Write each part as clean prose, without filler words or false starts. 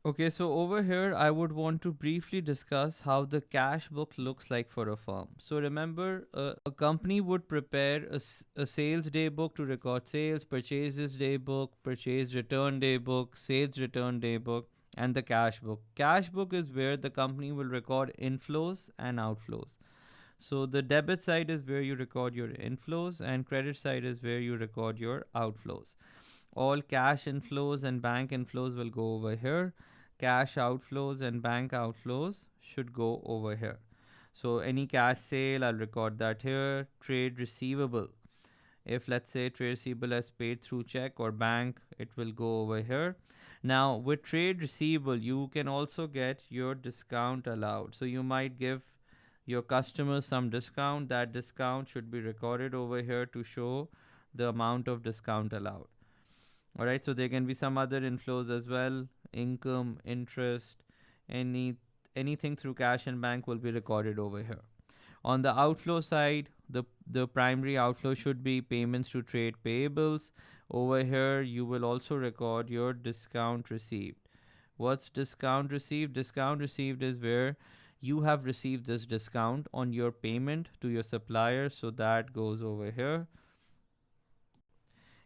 Okay, so over here, I would want to briefly discuss how the cash book looks like for a firm. So remember, a company would prepare a sales day book to record sales, purchases day book, purchase return day book, sales return day book, and the cash book. Cash book is where the company will record inflows and outflows. So the debit side is where you record your inflows, and credit side is where you record your outflows. All cash inflows and bank inflows will go over here. Cash outflows and bank outflows should go over here. So any cash sale, I'll record that here. Trade receivable. If let's say trade receivable is paid through check or bank, it will go over here. Now with trade receivable, you can also get your discount allowed. So you might give your customers some discount. That discount should be recorded over here to show the amount of discount allowed. All right, so there can be some other inflows as well, income, interest, any anything through cash and bank will be recorded over here. On the outflow side, the primary outflow should be payments to trade payables. Over here, you will also record your discount received. What's discount received? Discount received is where you have received this discount on your payment to your supplier, so that goes over here.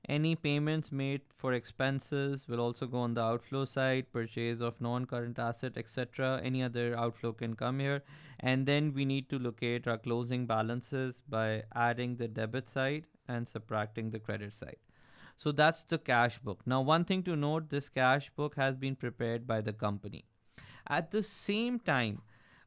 Any payments made for expenses will also go on the outflow side, purchase of non-current asset, etc. Any other outflow can come here. And then we need to locate our closing balances by adding the debit side and subtracting the credit side. So that's the cash book. Now, one thing to note, this cash book has been prepared by the company. At the same time,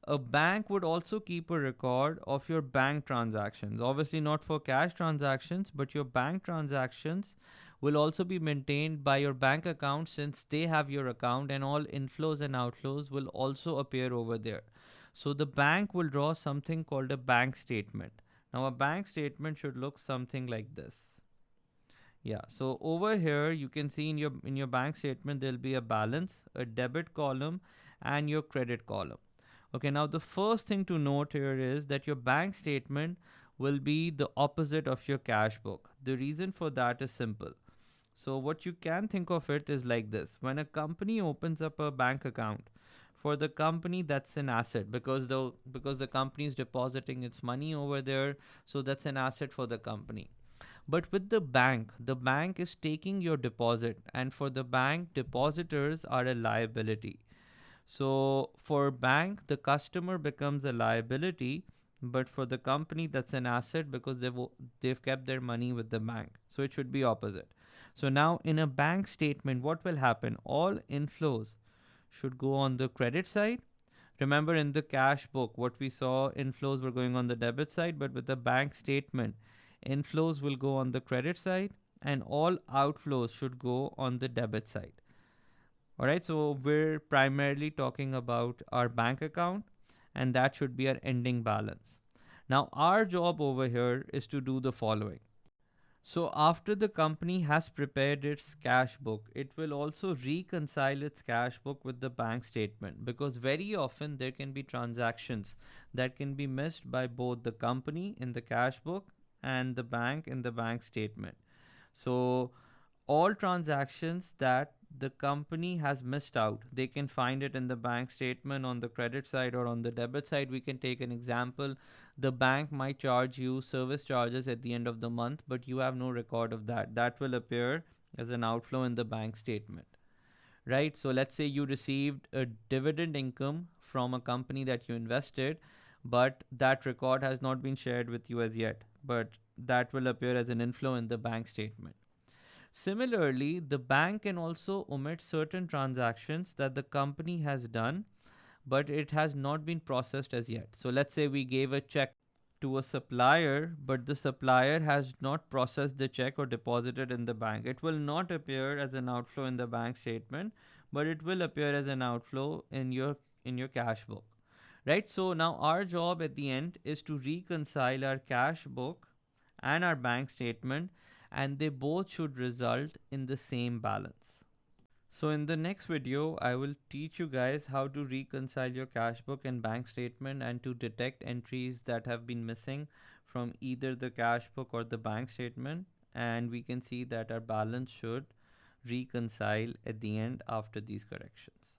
a bank would also keep a record of your bank transactions. Obviously, not for cash transactions, but your bank transactions will also be maintained by your bank account since they have your account, and all inflows and outflows will also appear over there. So, the bank will draw something called a bank statement. Now, a bank statement should look something like this. Yeah, so over here you can see in your bank statement there'll be a balance, a debit column, and your credit column. Okay, now the first thing to note here is that your bank statement will be the opposite of your cash book. The reason for that is simple. So what you can think of it is like this. When a company opens up a bank account, for the company that's an asset because the company is depositing its money over there, so that's an asset for the company. But with the bank is taking your deposit, and for the bank, depositors are a liability. So for bank, the customer becomes a liability, but for the company, that's an asset because they've kept their money with the bank. So it should be opposite. So now in a bank statement, what will happen? All inflows should go on the credit side. Remember in the cash book, what we saw, inflows were going on the debit side, but with the bank statement, inflows will go on the credit side and all outflows should go on the debit side. All right, so we're primarily talking about our bank account, and that should be our ending balance. Now, our job over here is to do the following. So, after the company has prepared its cash book, it will also reconcile its cash book with the bank statement because very often there can be transactions that can be missed by both the company in the cash book and the bank in the bank statement. So, all transactions that the company has missed out, they can find it in the bank statement on the credit side or on the debit side. We can take an example. The bank might charge you service charges at the end of the month, but you have no record of that. That will appear as an outflow in the bank statement, right? So let's say you received a dividend income from a company that you invested, but that record has not been shared with you as yet, but that will appear as an inflow in the bank statement. Similarly, the bank can also omit certain transactions that the company has done, but it has not been processed as yet. So let's say we gave a check to a supplier, but the supplier has not processed the check or deposited in the bank. It will not appear as an outflow in the bank statement, but it will appear as an outflow in your cash book. Right? So now our job at the end is to reconcile our cash book and our bank statement, and they both should result in the same balance. So in the next video, I will teach you guys how to reconcile your cash book and bank statement and to detect entries that have been missing from either the cash book or the bank statement. And we can see that our balance should reconcile at the end after these corrections.